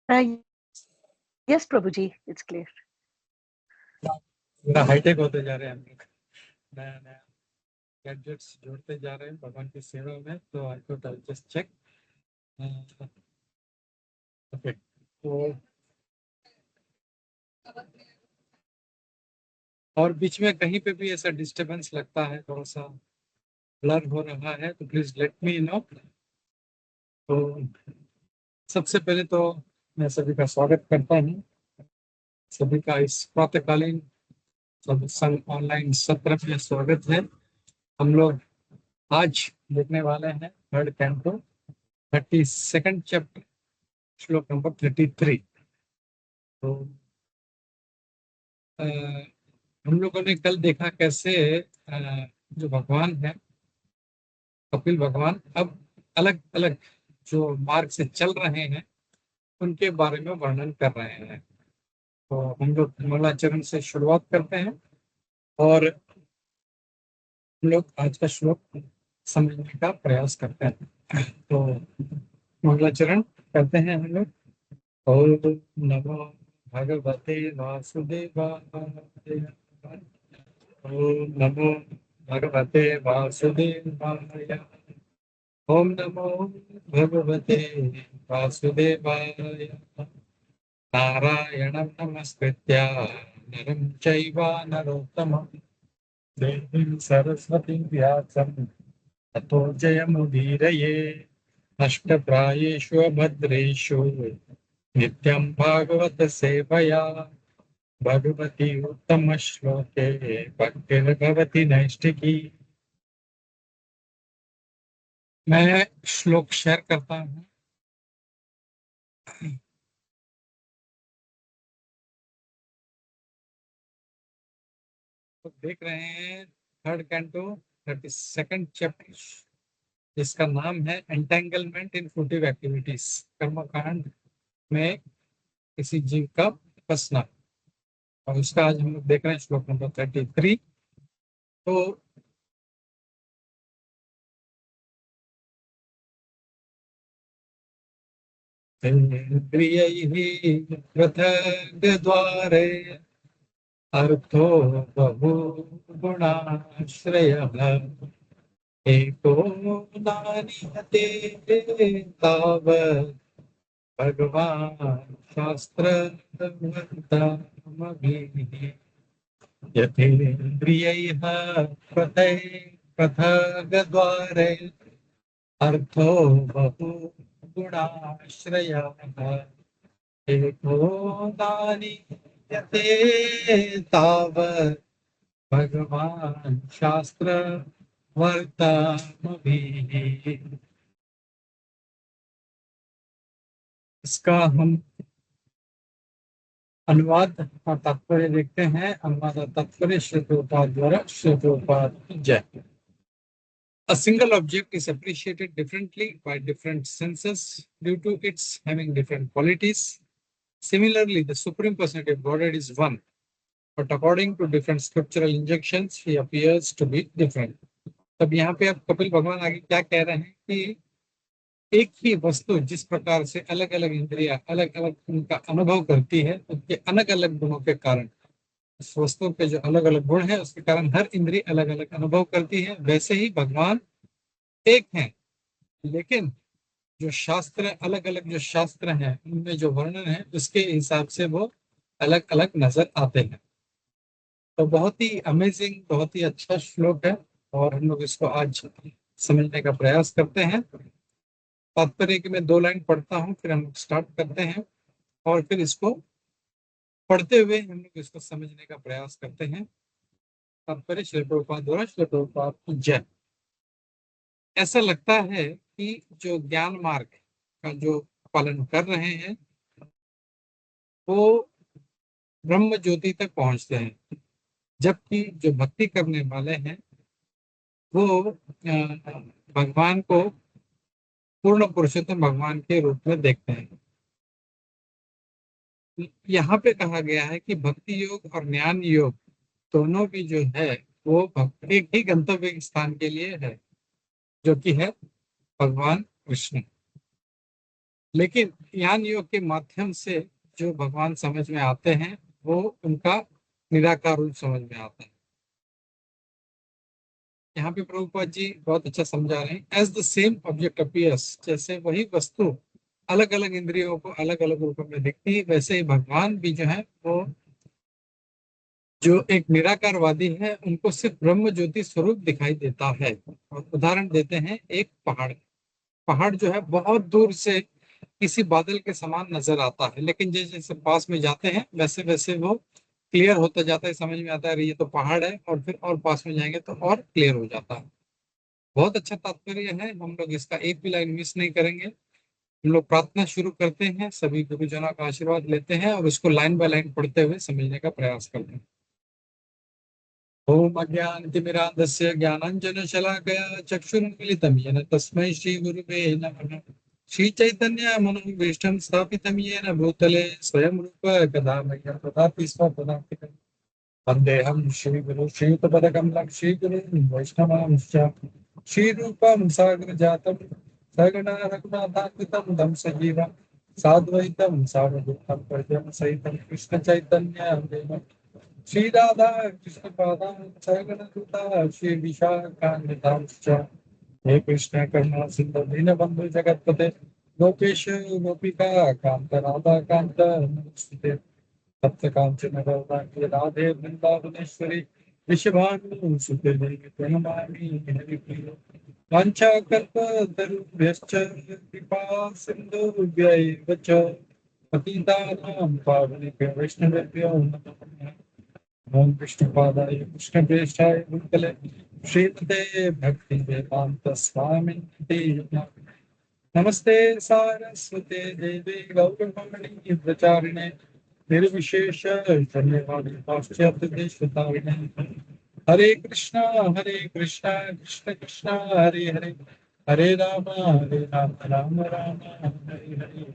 Uh, yes, Prabhuji, it's clear. पूरा hi tech होते जा रहे हैं हम लोग, नया नया गैजेट्स जोड़ते जा रहे हैं भगवान की सेवा में। तो I thought I just check. Okay, तो और बीच में कहीं पे भी ऐसा डिस्टरबेंस लगता है, थोड़ा सा ब्लर हो रहा है, तो प्लीज लेट मी नो। तो सबसे पहले तो मैं सभी का स्वागत करता हूँ, सभी का इस प्रातःकालीन सत्संग ऑनलाइन सत्र में स्वागत है। हम लोग आज देखने वाले हैं थर्ड कैंटो 32nd चैप्टर, श्लोक नंबर 33। तो हम लोगों ने कल देखा कैसे जो भगवान है कपिल भगवान अब अलग अलग जो मार्ग से चल रहे हैं उनके बारे में वर्णन कर रहे हैं। तो हम लोग मंगलाचरण से शुरुआत करते हैं और हम लोग आज का श्लोक समझने का प्रयास करते हैं। तो मंगलाचरण करते हैं हम लोग। ओम नमो भगवते वासुदेवाय। ओम नमो भगवते वासुदेवाय। ओम नमो भगवते वासुदेवाय। नारायणं नमस्कृत्य नरं चैव नरोत्तमं देवीं सरस्वतीं व्यासं ततो जयमुदीरये। नष्टप्रायेषु अभद्रेषु नित्यं भागवत सेवया भगवती उत्तम श्लोके भक्तिर्भवति नैष्ठिकी। मैं श्लोक शेयर करता हूँ। तो देख रहे हैं थर्ड कैंटो 32nd चैप्टर, जिसका नाम है एंटेंगलमेंट इन फ्रूटिव एक्टिविटीज, कर्मकांड में किसी जीव का फंसना। और उसका आज हम लोग देख रहे हैं श्लोक नंबर 33। तो इंद्रियैः पृथग्द्वारे अर्थो बहु गुणाश्रयः एको नानियते तावत् भगवान् शास्त्रमभिः। यथेन्द्रियैः पृथग्द्वारे अर्थो बहु गुणाश्रयः एको नानियते तावत् भगवान् शास्त्र वर्तामभिः। इसका हम अनुवाद और तात्पर्य देखते हैं। अनुवाद और तात्पर्य श्री प्रभुपाद द्वारा। श्री प्रभुपाद की जय। A single object is appreciated differently by different senses due to its having different qualities. Similarly, the Supreme Personality of Godhead is one, but according to different scriptural injunctions, he appears to be different. तब यहाँ पे अब कपिल भगवान आगे क्या कह रहे हैं कि एक ही वस्तु जिस प्रकार से अलग अलग इंद्रियां अलग अलग उनका अनुभव करती है, उनके अलग अलग गुणों के कारण, उस वस्तु के जो अलग अलग गुण है उसके कारण हर इंद्रिय अलग अलग अनुभव करती है, वैसे ही भगवान एक हैं। लेकिन जो शास्त्र अलग अलग जो शास्त्र हैं उनमें जो वर्णन है उसके हिसाब से वो अलग अलग नजर आते हैं। तो बहुत ही अमेजिंग, बहुत ही अच्छा श्लोक है और हम लोग इसको आज समझने का प्रयास करते हैं। तात्पर्य की मैं 2 लाइन पढ़ता हूँ, फिर हम स्टार्ट करते हैं और फिर इसको पढ़ते हुए हम लोग इसको समझने का प्रयास करते हैं। तात्पर्य श्री प्रभुपाद द्वारा। श्री प्रभुपाद की जय। ऐसा लगता है कि जो ज्ञान मार्ग का जो पालन कर रहे हैं वो ब्रह्म ज्योति तक पहुंचते हैं, जबकि जो भक्ति करने वाले हैं वो भगवान को पूर्ण पुरुषोत्तम भगवान के रूप में देखते हैं। यहाँ पे कहा गया है कि भक्ति योग और ज्ञान योग दोनों भी जो है वो एक ही गंतव्य स्थान के लिए है, जो कि है भगवान कृष्ण। लेकिन ज्ञान योग के माध्यम से जो भगवान समझ में आते हैं वो उनका निराकार रूप समझ में आता है। यहाँ पे प्रभुपाद जी बहुत अच्छा समझा रहे हैं, as the same object appears, जैसे वही वस्तु अलग अलग इंद्रियों को अलग अलग रूपों में दिखती है, वैसे ही भगवान भी जो है वो जो एक निराकारवादी है उनको सिर्फ ब्रह्म ज्योति स्वरूप दिखाई देता है। और उदाहरण देते हैं एक पहाड़। पहाड़ जो है बहुत दूर से किसी बादल के समान नजर आता है, लेकिन जैसे जैसे पास में जाते हैं वैसे वैसे वो क्लियर होता जाता है, समझ में आता है अरे ये तो पहाड़ है, और फिर और पास में जाएंगे तो और क्लियर हो जाता है। बहुत अच्छा तात्पर्य है, हम लोग इसका एक भी लाइन मिस नहीं करेंगे। हम लोग प्रार्थना शुरू करते हैं, सभी गुरुजनों का आशीर्वाद लेते हैं और उसको लाइन बाय लाइन पढ़ते हुए समझने का प्रयास करते हैं। ओम अज्ञानतिमिरान्धस्य ज्ञानाञ्जनशलाकया चक्षुरुन्मीलितं येन तस्मै श्रीगुरुवे नमः। श्रीचैतन्यमनोभीष्टं स्थापितं येन भूतले स्वयं रूप कदा मह्यं ददाति स्वपदान्तिकम्। वन्देऽहं श्रीगुरु श्रीयुतपदकमलं श्रीगुरुं वैष्णवांश्च श्रीरूपं सागरजातं सगणा रघुनाथान्वितं तं सजीवं साद्वैतं सावधूतं परिजनं सहितं कृष्णचैतन्यं श्री राधा कृष्ण पादा सगणसुता श्री विशाखान्वितांश्च हे कृष्ण करुणा सिंधु दीनबंधु जगत्पते गोपेश गोपिका कांत राधा कांत नमस्ते सत्य कांचन गौरांगी राधे वृंदावनेश्वरी विश्वभानु सुते देवी प्रणमामि हरिप्रिय वाञ्छाकल्पतरुभ्यश्च कृपा सिन्धुभ्यैव च पतितानां पावनेभ्यो वैष्णवेभ्यो नमो नमः। ओम कृष्णपादाय कृष्णप्रेष्ठाय भूतले श्रीमते भक्ति वेदांत स्वामी नमस्ते सारस्वते देवी गौरवाणी प्रचारिणे निर्विशेष शून्यवादी पाश्चात्य देशतारिणे हरे कृष्णा कृष्ण कृष्णा हरे हरे हरे राम राम राम हरे हरे।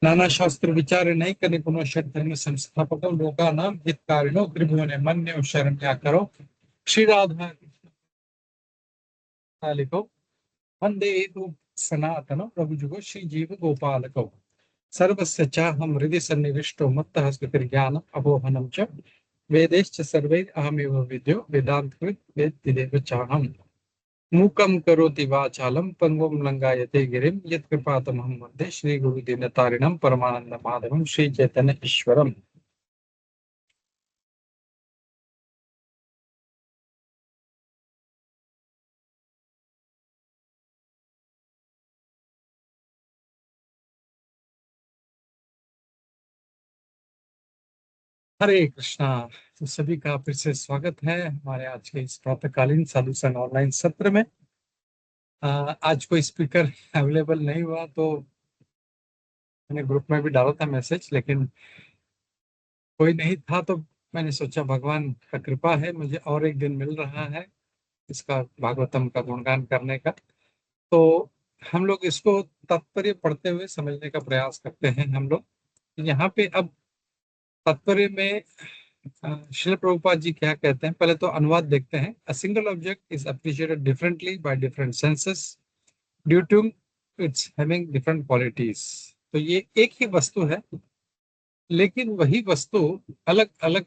नाना शास्त्र विचार नैक निपुणो षड्धर्म संस्थापको लोकानां हितकारिणो त्रिभुवने मन्यो शरण्या करो श्री राधा लिखो वंदे तु सनातनो प्रभुजुगो श्री जीव गोपालको सर्वस्य चाहं हृदि सन्निविष्टो मत्तः स्मृतिर्ज्ञानम् अपोहनं च वेदैश्च सर्वैः अहमेव विद्यो वेदान्तकृत् वेत्तिदेव चाहम् मूकं करोति वाचालं पंगुं लंगायते गिरिं यत्कृपातमहं वन्दे श्रीगुरुदीनतारिणं परमानन्दमाधवं श्रीचैतन्य ईश्वरम्। हरे कृष्णा। तो सभी का फिर से स्वागत है हमारे आज के इस प्रातःकालीन साधु संग ऑनलाइन सत्र में। आज कोई स्पीकर अवेलेबल नहीं हुआ तो मैंने ग्रुप में भी डाला था मैसेज, लेकिन कोई नहीं था तो मैंने सोचा भगवान का कृपा है, मुझे और एक दिन मिल रहा है इसका भागवतम का गुणगान करने का। तो हम लोग इसको तात्पर्य पढ़ते हुए समझने का प्रयास करते हैं। हम लोग यहाँ पे अब तात्पर्य में श्रील प्रभुपाद जी क्या कहते हैं, पहले तो अनुवाद देखते हैं। A single object is appreciated differently by different senses due to its having different qualities. तो ये एक ही वस्तु है, लेकिन वही वस्तु अलग अलग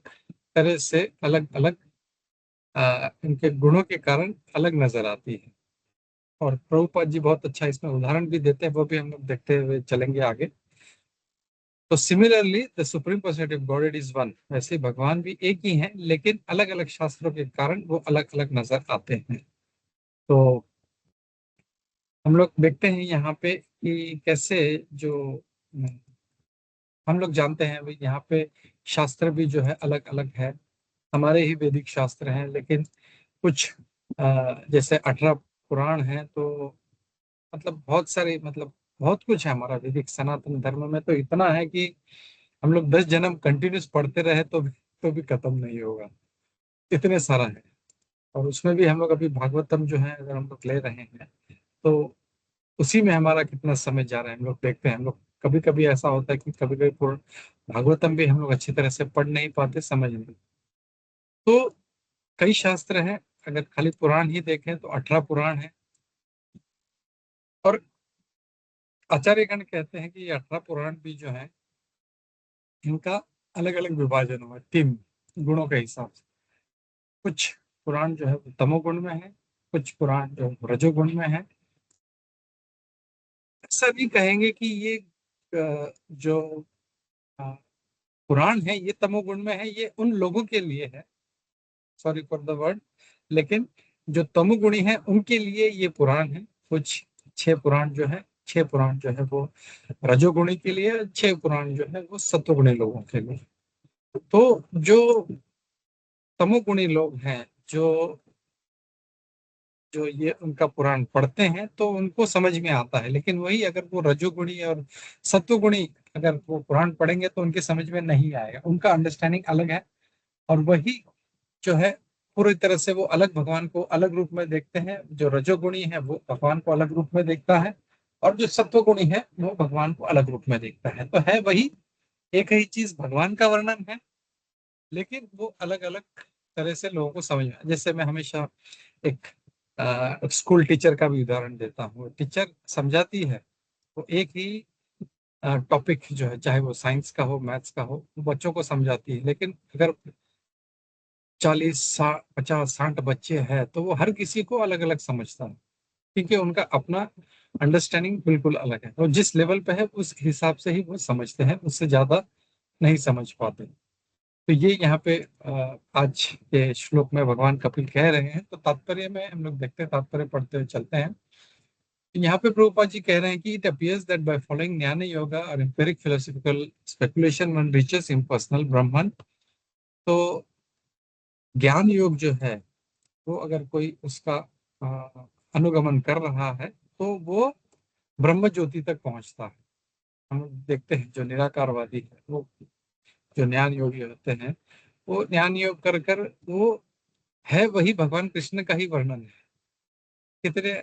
तरह से अलग अलग इनके गुणों के कारण अलग नजर आती है। और प्रभुपाद जी बहुत अच्छा इसमें उदाहरण भी देते हैं, वो भी हम लोग देखते हुए चलेंगे आगे। तो similarly the supreme personality of God is one, वैसे भगवान भी एक ही हैं, लेकिन अलग अलग शास्त्रों के कारण वो अलग अलग नजर आते हैं। तो हम लोग देखते हैं यहाँ पे कि कैसे जो हम लोग जानते हैं भाई यहाँ पे शास्त्र भी जो है अलग अलग है। हमारे ही वैदिक शास्त्र हैं, लेकिन कुछ जैसे 18 पुराण हैं, तो मतलब बहुत सारे, मतलब बहुत कुछ है हमारा वैदिक सनातन धर्म में। तो इतना है कि हम लोग 10 जन्म कंटिन्यूस पढ़ते रहे तो भी खत्म नहीं होगा, इतने सारा है। और उसमें भी हम लोग अभी भागवतम जो है अगर हम लोग ले रहे हैं तो उसी में हमारा कितना समय जा रहा है हम लोग देखते हैं। हम लोग कभी कभी ऐसा होता है कि कभी कभी पूर्ण भागवतम भी हम लोग अच्छी तरह से पढ़ नहीं पाते, समझ नहीं। तो कई शास्त्र हैं, अगर खाली पुराण ही देखें तो 18 पुराण है। और आचार्यगण कहते हैं कि ये 18 पुराण भी जो है इनका अलग अलग विभाजन हुआ है 3 गुणों के हिसाब से। कुछ पुराण जो है वो तमोगुण में है, कुछ पुराण जो है वो रजोगुण में है। ऐसा भी कहेंगे कि ये जो अ, पुराण है ये तमोगुण में है, ये उन लोगों के लिए है, सॉरी फॉर द वर्ड, लेकिन जो तमोगुणी है उनके लिए ये पुराण है। कुछ 6 पुराण जो है, 6 पुराण जो है वो रजोगुणी के लिए, 6 पुराण जो है वो सत्वगुणी लोगों के लिए। तो जो तमोगुणी लोग हैं, जो जो ये उनका पुराण पढ़ते हैं तो उनको समझ में आता है, लेकिन वही अगर वो रजोगुणी और सत्वगुणी अगर वो पुराण पढ़ेंगे तो उनके समझ में नहीं आएगा, उनका अंडरस्टैंडिंग अलग है। और वही जो है पूरी तरह से वो अलग भगवान को अलग रूप में देखते हैं। जो रजोगुणी है वो भगवान को अलग रूप में देखता है, और जो सत्वगुणी है वो भगवान को अलग रूप में देखता है। तो है वही एक ही चीज, भगवान का वर्णन है, लेकिन वो अलग अलग तरह से लोगों को समझ में। जैसे मैं हमेशा एक स्कूल टीचर का भी उदाहरण देता हूँ। टीचर समझाती है वो एक ही टॉपिक जो है, चाहे वो साइंस का हो मैथ्स का हो, वो बच्चों को समझाती है, लेकिन अगर 40 50 60 बच्चे हैं तो वो हर किसी को अलग अलग समझता है, क्योंकि उनका अपना अंडरस्टैंडिंग बिल्कुल अलग है। वो जिस लेवल पे है उस हिसाब से ही वो समझते हैं, उससे ज्यादा नहीं समझ पाते। तो ये यहाँ पे आज के श्लोक में भगवान कपिल कह रहे हैं। तो तात्पर्य में हम लोग देखते हैं, तात्पर्य पढ़ते हुए चलते हैं। तो यहाँ पे प्रभुपाद जी कह रहे हैं कि it appears that by following jnana yoga और empiric philosophical speculation one reaches impersonal Brahman. तो ज्ञान योग जो है वो अगर कोई उसका अनुगमन कर रहा है तो वो ब्रह्म ज्योति तक पहुंचता है। हम देखते हैं जो निराकारवादी है, वो जो ज्ञान योगी होते हैं, वो ज्ञान योग कर कर वो है वही भगवान कृष्ण का ही वर्णन है। कितने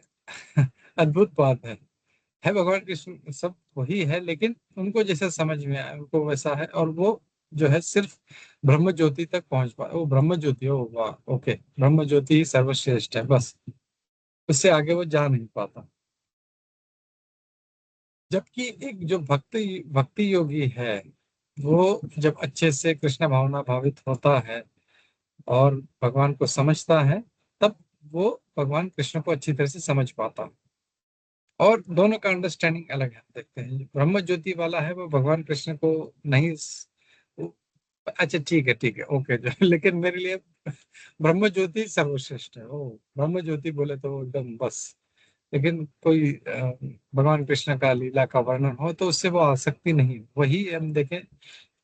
अद्भुत बात है भगवान कृष्ण सब वही है, लेकिन उनको जैसे समझ में आए उनको वैसा है। और वो जो है सिर्फ ब्रह्म ज्योति तक पहुंच पाए, वो ब्रह्म ज्योति हो, वाह ओके, ब्रह्म ज्योति ही सर्वश्रेष्ठ है, बस उससे आगे वो जा नहीं पाता। जबकि एक जो भक्ति भक्ति योगी है, वो जब अच्छे से कृष्ण भावना भावित होता है और भगवान को समझता है, तब वो भगवान कृष्ण को अच्छी तरह से समझ पाता है। और दोनों का अंडरस्टैंडिंग अलग है। देखते हैं जो ब्रह्म ज्योति वाला है वो भगवान कृष्ण को नहीं वो- अच्छा ठीक है ओके जो लेकिन मेरे लिए ब्रह्म ज्योति सर्वश्रेष्ठ है। ओ ब्रह्म ज्योति बोले तो वो एकदम बस। लेकिन कोई भगवान कृष्ण का लीला का वर्णन हो तो उससे वो आसक्ति नहीं। वही हम देखें,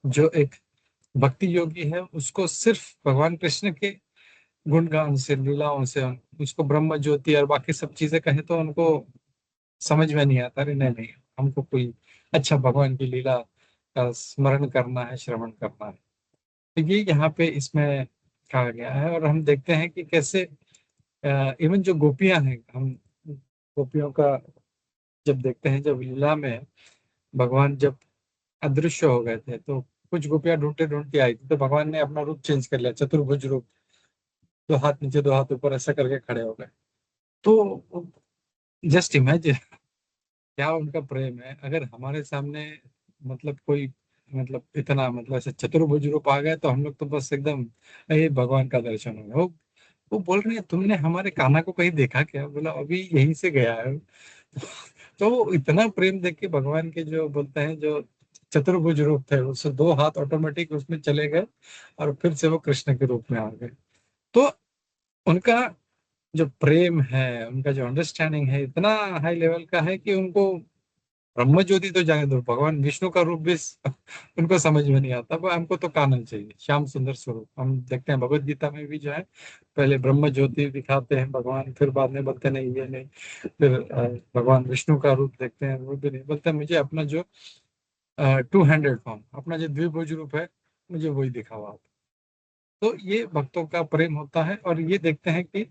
जो एक भक्ति योगी है उसको सिर्फ भगवान कृष्ण के गुणगान से लीलाओं से उसको ब्रह्म ज्योति और बाकी सब चीजें कहे तो उनको समझ में नहीं आता। अरे नहीं नहीं, हमको कोई अच्छा भगवान की लीला का स्मरण करना है, श्रवण करना है। तो ये यहाँ पे इसमें कहा गया है। और हम देखते हैं कि कैसे इवन जो गोपियां हैं, हम गोपियों का जब देखते हैं, जब लीला में भगवान जब अदृश्य हो गए थे तो कुछ गोपियां ढूंढते ढूंढते आई थी, तो भगवान ने अपना रूप चेंज कर लिया, चतुर्भुज रूप, 2 हाथ नीचे 2 हाथ ऊपर ऐसा करके खड़े हो गए। तो जस्ट इमेजिन क्या उनका प्रेम है। अगर हमारे सामने मतलब कोई मतलब इतना मतलब ऐसे चतुर्भुज रूप आ गए तो हम लोग तो बस एकदम ये भगवान का दर्शन हो गया। वो बोल रही है तुमने हमारे कान्हा को कहीं देखा क्या? बोला अभी यहीं से गया है। तो वो इतना प्रेम देख के भगवान के जो बोलते हैं जो चतुर्भुज रूप थे उससे 2 हाथ ऑटोमेटिक उसमें चले गए और फिर से वो कृष्ण के रूप में आ गए। तो उनका जो प्रेम है, उनका जो अंडरस्टैंडिंग है इतना हाई लेवल का है कि उनको ब्रह्म ज्योति तो जाने दो, भगवान विष्णु का रूप भी उनको समझ में नहीं आता। वो हमको तो कानन चाहिए, श्याम सुंदर स्वरूप। हम देखते हैं भगवत गीता में भी जो है पहले ब्रह्म ज्योति दिखाते हैं भगवान, फिर बाद में बोलते नहीं ये नहीं। फिर भगवान विष्णु का रूप देखते हैं, वो भी नहीं बोलते मुझे अपना जो 2 हैंडेड फॉर्म, अपना जो द्विभुज रूप है मुझे वही दिखावा आप। तो ये भक्तों का प्रेम होता है। और ये देखते हैं कि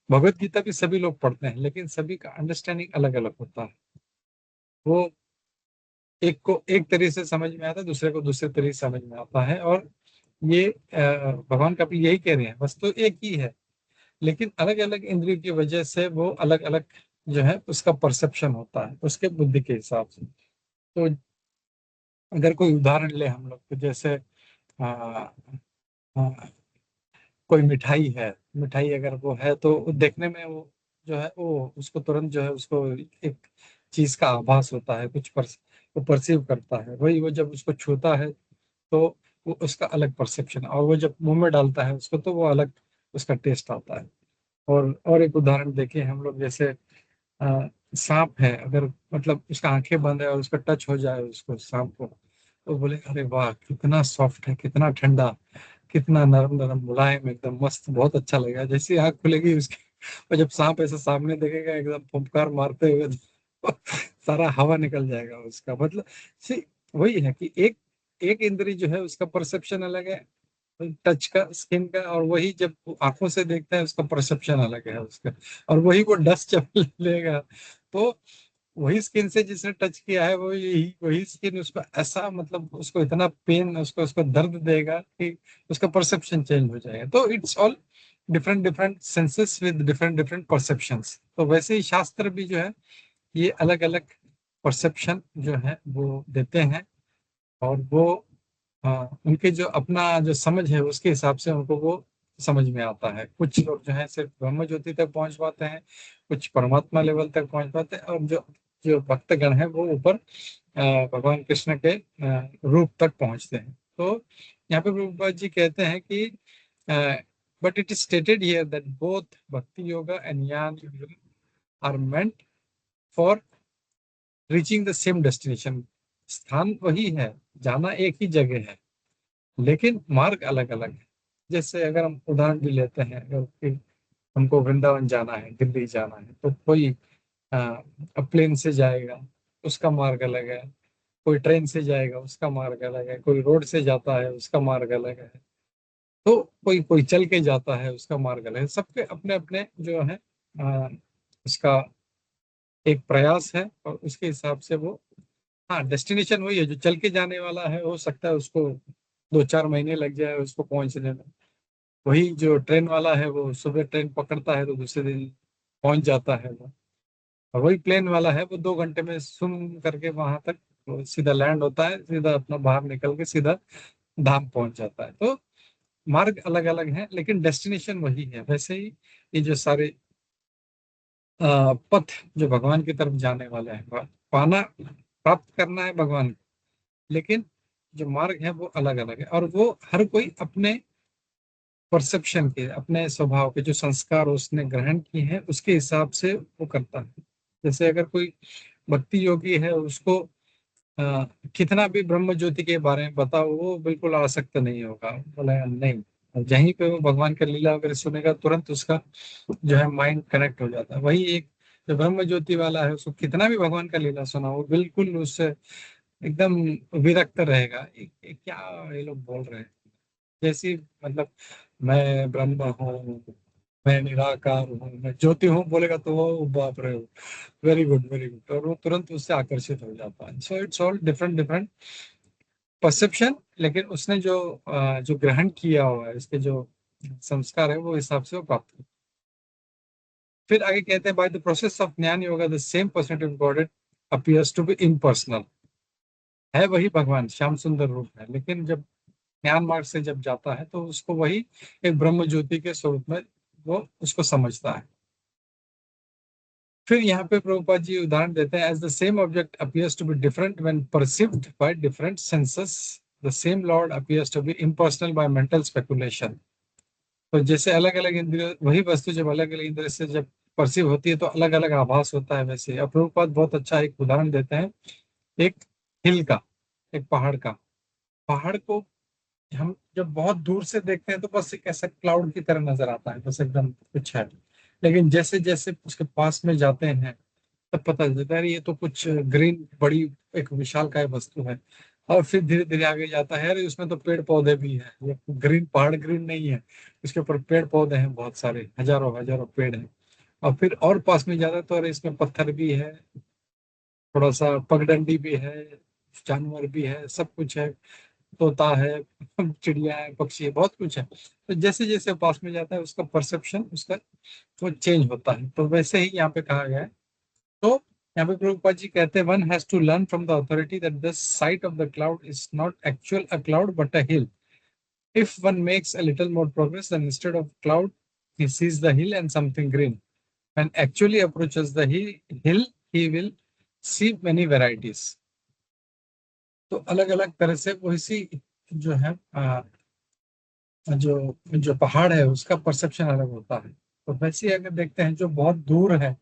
भगवत गीता भी सभी लोग पढ़ते हैं, लेकिन सभी का अंडरस्टैंडिंग अलग अलग होता है। वो एक को एक तरीके से समझ में आता है, दूसरे को दूसरे तरीके से समझ में आता है। और ये भगवान का भी यही कह रहे हैं, वस्तु एक ही है, लेकिन अलग अलग इंद्रियों की वजह से वो अलग अलग जो है उसका परसेप्शन होता है उसके बुद्धि के हिसाब से। तो अगर कोई उदाहरण ले हम लोग, तो जैसे आ, आ, कोई मिठाई है, मिठाई अगर वो है तो देखने में वो जो है वो उसको तुरंत जो है उसको एक चीज का आभास होता है, कुछ वो परसीव करता है। वही वो जब उसको छूता है तो वो उसका अलग परसेप्शन, और वो जब मुंह में डालता है उसको तो वो अलग उसका टेस्ट आता है। और एक उदाहरण देखिए हम लोग, जैसे सांप है, अगर मतलब उसका आंखें बंद है और उसका टच हो जाए उसको सांप को, तो बोले अरे वाह कितना सॉफ्ट है, कितना ठंडा, कितना नरम नरम मुलायम, एकदम मस्त, बहुत अच्छा लगेगा। जैसे ही आंख खुलेगी उसकी, और जब सांप ऐसे सामने देखेगा एकदम फुंकार मारते हुए, तो सारा हवा निकल जाएगा उसका। मतलब सी वही है कि एक एक इंद्री जो है उसका परसेप्शन अलग है, टच का, स्किन का, और वही जब वो आंखों से देखता है उसका परसेप्शन अलग है उसका। और वही वो डस्ट जब लेगा तो वही स्किन से जिसने टच किया है वो यही वही स्किन उसको ऐसा, मतलब उसको इतना पेन, उसको उसको दर्द देगा कि उसका परसेप्शन चेंज हो जाएगा। तो it's all different different senses with different different perceptions. तो वैसे ही शास्त्र भी जो है ये अलग अलग परसेप्शन जो है वो देते हैं, और वो उनके जो अपना जो समझ है उसके हिसाब से उनको वो समझ में आता है। कुछ लोग जो है सिर्फ ब्रह्म ज्योति तक पहुंच पाते हैं, कुछ परमात्मा लेवल तक पहुंच पाते हैं, और जो जो भक्तगण है वो ऊपर भगवान कृष्ण के रूप तक पहुंचते हैं। तो यहाँ पे प्रभुपाद जी कहते हैं कि but it is stated here that both bhakti yoga and jnana are meant for reaching the same destination. स्थान वही है, जाना एक ही जगह है, लेकिन मार्ग अलग अलग है। जैसे अगर हम उदाहरण भी लेते हैं, अगर कि हमको वृंदावन जाना है, दिल्ली जाना है, तो कोई प्लेन से जाएगा, उसका मार्ग अलग है। कोई ट्रेन से जाएगा, उसका मार्ग अलग है। कोई रोड से जाता है, उसका मार्ग अलग है। तो कोई कोई चल के जाता है, उसका मार्ग अलग है। सबके अपने अपने जो है उसका एक प्रयास है, और उसके हिसाब से वो, हाँ डेस्टिनेशन वही है। जो चल के जाने वाला है हो सकता है उसको 2-4 महीने लग जाए उसको पहुंचने में। वही जो ट्रेन वाला है वो सुबह ट्रेन पकड़ता है तो दूसरे दिन पहुंच जाता है वो। और वही प्लेन वाला है वो 2 घंटे में सुन करके वहां तक वो सीधा लैंड होता है, सीधा अपना बाहर निकल के सीधा धाम पहुंच जाता है। तो मार्ग अलग अलग हैं लेकिन डेस्टिनेशन वही है। वैसे ही ये जो सारे पथ जो भगवान की तरफ जाने वाले हैं, पाना प्राप्त करना है भगवान को, लेकिन जो मार्ग है वो अलग अलग है, और वो हर कोई अपने परसेप्शन के, अपने स्वभाव के, जो संस्कार उसने ग्रहण किए हैं उसके हिसाब से वो करता है। जैसे अगर कोई भक्ति योगी है, उसको अ, कितना भी ब्रह्म ज्योति के बारे में बताओ वो बिल्कुल आसक्त नहीं होगा, बोला नहीं। जहीं पे वो भगवान का लीला वगैरह सुनेगा तुरंत उसका जो है माइंड कनेक्ट हो जाता है। वही एक जो ब्रह्म ज्योति वाला है, उसको कितना भी भगवान का लीला सुना वो बिल्कुल उससे एकदम विरक्त रहेगा। क्या ये लोग बोल रहे हैं, जैसी मतलब मैं ब्रह्म हूँ, मैं निराकार हूँ, मैं ज्योति हूँ बोलेगा तो वो बाप रे, वेरी गुड वेरी गुड, और वो तुरंत उससे आकर्षित हो जाता है। So it's all different different perception, लेकिन उसने जो जो ग्रहण किया हुआ है, इसके जो संस्कार है वो हिसाब से वो प्राप्त होता है। फिर आगे कहते हैं by the process of jnana yoga the same personality of God appears to be impersonal. है वही भगवान, श्याम सुंदर रूप है, लेकिन जब ज्ञान मार्ग से जब जाता है तो उसको वही एक ब्रह्म ज्योति के स्वरूप में वो उसको समझता है। फिर यहाँ पे प्रभुपाद जी उदाहरण देते हैं, as the same object appears to be different when perceived by different senses, the same Lord appears to be impersonal by mental speculation. तो जैसे अलग अलग इंद्रिय, वही वस्तु जब अलग अलग इंद्रिय से जब परसीव होती है तो अलग अलग आभास होता है। वैसे अब प्रभुपाद बहुत अच्छा एक उदाहरण देते हैं, एक हिल का, एक पहाड़ का। पहाड़ को हम जब बहुत दूर से देखते हैं तो बस एक ऐसा क्लाउड की तरह नजर आता है, बस एकदम कुछ है। लेकिन जैसे जैसे उसके पास में जाते हैं तब पता चलता है ये तो कुछ ग्रीन, बड़ी एक विशालकाय वस्तु है। और फिर धीरे धीरे आगे जाता है, अरे उसमें तो पेड़ पौधे भी हैं, ये ग्रीन पहाड़ ग्रीन नहीं है, उसके ऊपर पेड़ पौधे हैं, बहुत सारे हजारों हजारों पेड़ हैं। और फिर और पास में जाता है तो अरे इसमें पत्थर भी है, थोड़ा सा पगडंडी भी है, जानवर भी है, सब कुछ है, तोता है, चिड़िया है, पक्षी है, बहुत कुछ है। तो जैसे जैसे पास में जाता है उसका परसेप्शन उसका वो चेंज होता है। तो वैसे ही यहाँ पे कहा गया है यहाँ पे प्रभुपाद जी कहते हैं one has to learn from the authority that the sight of the cloud is not actual a cloud but a hill. If one makes a little more progress, then instead of cloud, he sees the hill and something green. When actually approaches the hill, he will see many varieties. तो अलग अलग तरह से वैसी जो है जो पहाड़ है उसका परसेप्शन अलग होता है. तो वैसे ही अगर देखते हैं जो बहुत दूर है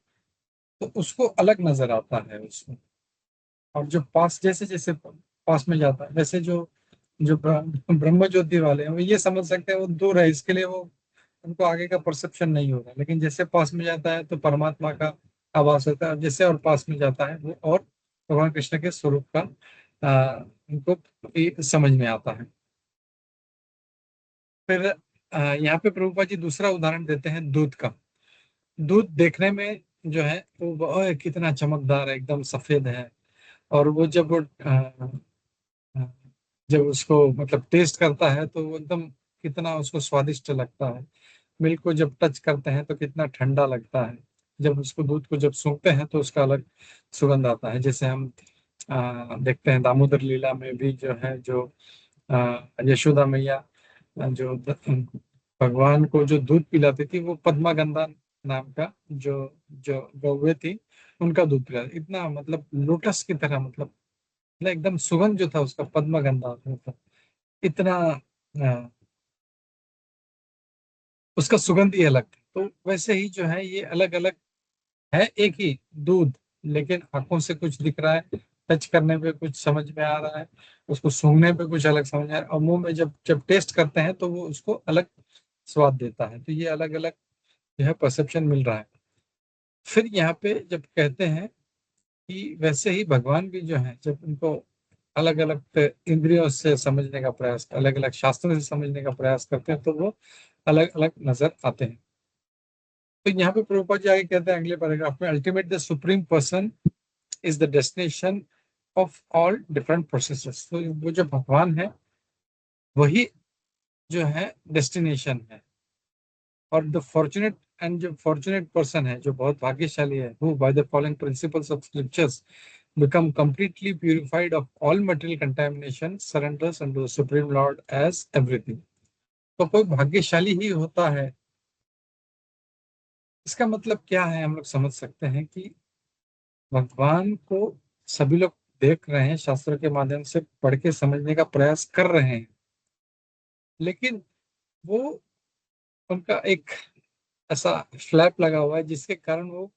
तो उसको अलग नजर आता है उसको. और जो पास जैसे जैसे पास में जाता है वैसे जो जो ब्रह्म ज्योति वाले हैं वो ये समझ सकते हैं वो दूर है इसके लिए वो उनको आगे का परसेप्शन नहीं होगा. लेकिन जैसे पास में जाता है तो परमात्मा का आभास होता है. और जैसे और पास में जाता है वो और भगवान कृष्ण के स्वरूप का उनको समझ में आता है. फिर यहाँ पे प्रभुपाद जी दूसरा उदाहरण देते हैं दूध का. दूध देखने में जो है वो कितना चमकदार है एकदम सफेद है. और वो जब वो जब उसको मतलब टेस्ट करता है तो वो एकदम कितना उसको स्वादिष्ट लगता है. मिल्क को जब टच करते हैं तो कितना ठंडा लगता है. जब उसको दूध को जब सूंघते हैं तो उसका अलग सुगंध आता है. जैसे हम देखते हैं दामोदर लीला में भी जो है जो यशोदा मैया जो भगवान को जो दूध पिलाती थी वो पद्मागंधा नाम का जो जो गौवे थी उनका दूध पिलाती. इतना मतलब लोटस की तरह मतलब एकदम सुगंध जो था उसका पद्मगंधा मतलब इतना उसका सुगंध ही अलग था. तो वैसे ही जो है ये अलग अलग है एक ही दूध. लेकिन आंखों से कुछ दिख रहा है टच करने पे कुछ समझ में आ रहा है उसको सूंघने पे कुछ अलग समझ आ रहा है और मुंह में जब जब टेस्ट करते हैं तो वो उसको अलग स्वाद देता है. तो ये अलग अलग जो है परसेप्शन मिल रहा है. फिर यहाँ पे जब कहते हैं कि वैसे ही भगवान भी जो है जब उनको अलग अलग इंद्रियों से समझने का प्रयास अलग अलग शास्त्रों से समझने का प्रयास करते हैं तो वो अलग अलग नजर आते हैं. तो यहाँ पे प्रभुपाद जी आगे कहते हैं अगले पैराग्राफ में ultimate the supreme person is the destination of all different processes. तो वो जो भगवान है वही जो है डेस्टिनेशन है. और द फॉर्चुनेट एंड जो फॉर्चुनेट पर्सन है जो बहुत भाग्यशाली है who by the following principles of scriptures become completely purified of all material contamination surrenders unto the supreme lord as everything. तो कोई भाग्यशाली ही होता है. इसका मतलब क्या है हम लोग समझ सकते हैं कि भगवान को सभी लोग देख रहे हैं शास्त्र के माध्यम से पढ़ के समझने का प्रयास कर रहे हैं. लेकिन वो उनका एक ऐसा फ्लैप लगा हुआ है जिसके कारण वो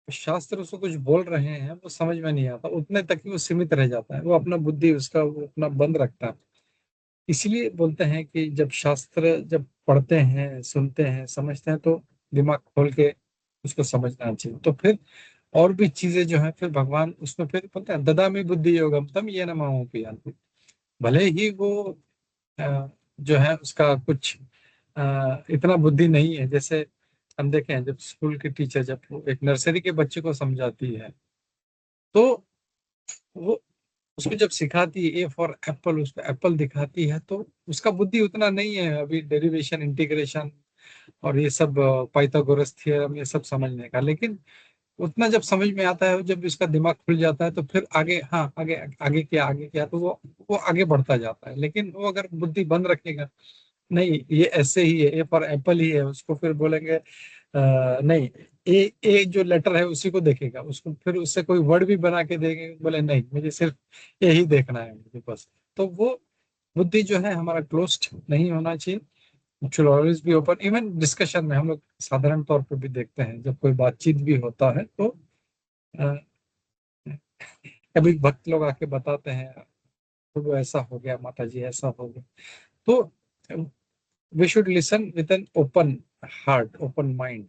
शास्त्र उसको कुछ बोल रहे हैं वो समझ में नहीं आता. उतने तक ही वो सीमित रह जाता है. वो अपना बुद्धि उसका वो अपना बंद रखता है. इसलिए बोलते हैं कि जब शास्त्र जब पढ़ते हैं सुनते हैं समझते हैं तो दिमाग खोल के उसको समझना चाहिए. तो फिर और भी चीजें जो है फिर भगवान उसमें फिर बोलते हैं ददामी बुद्धि योगम तम ये न माओ पियांति. भले ही वो जो है उसका कुछ इतना बुद्धि नहीं है. जैसे हम देखें हैं, जब स्कूल की टीचर जब वो एक नर्सरी के बच्चे को समझाती है तो वो उसको जब सिखाती है ए फॉर एप्पल उसको एप्पल दिखाती है तो उसका बुद्धि उतना नहीं है अभी डेरिवेशन इंटीग्रेशन और ये सब पाइथागोरस थ्योरम ये सब समझने का. लेकिन उतना जब समझ में आता है जब इसका दिमाग खुल जाता है तो फिर आगे हाँ आगे आगे किया तो वो आगे बढ़ता जाता है. लेकिन वो अगर बुद्धि बंद रखेगा नहीं ये ऐसे ही है ए फॉर एप्पल ही है उसको फिर बोलेंगे नहीं ए जो लेटर है उसी को देखेगा उसको फिर उससे कोई वर्ड भी बना के देंगे बोले नहीं मुझे सिर्फ यही देखना है मुझे बस. तो वो बुद्धि जो है हमारा क्लोज्ड नहीं होना चाहिए. It should always be open. Even discussion में हम लोग साधारण तौर पर भी देखते हैं जब कोई बातचीत भी होता है तो अ, कभी भक्त लोग आके बताते हैं तो वो ऐसा हो गया माता जी ऐसा हो गया. तो we should listen with an open heart open mind.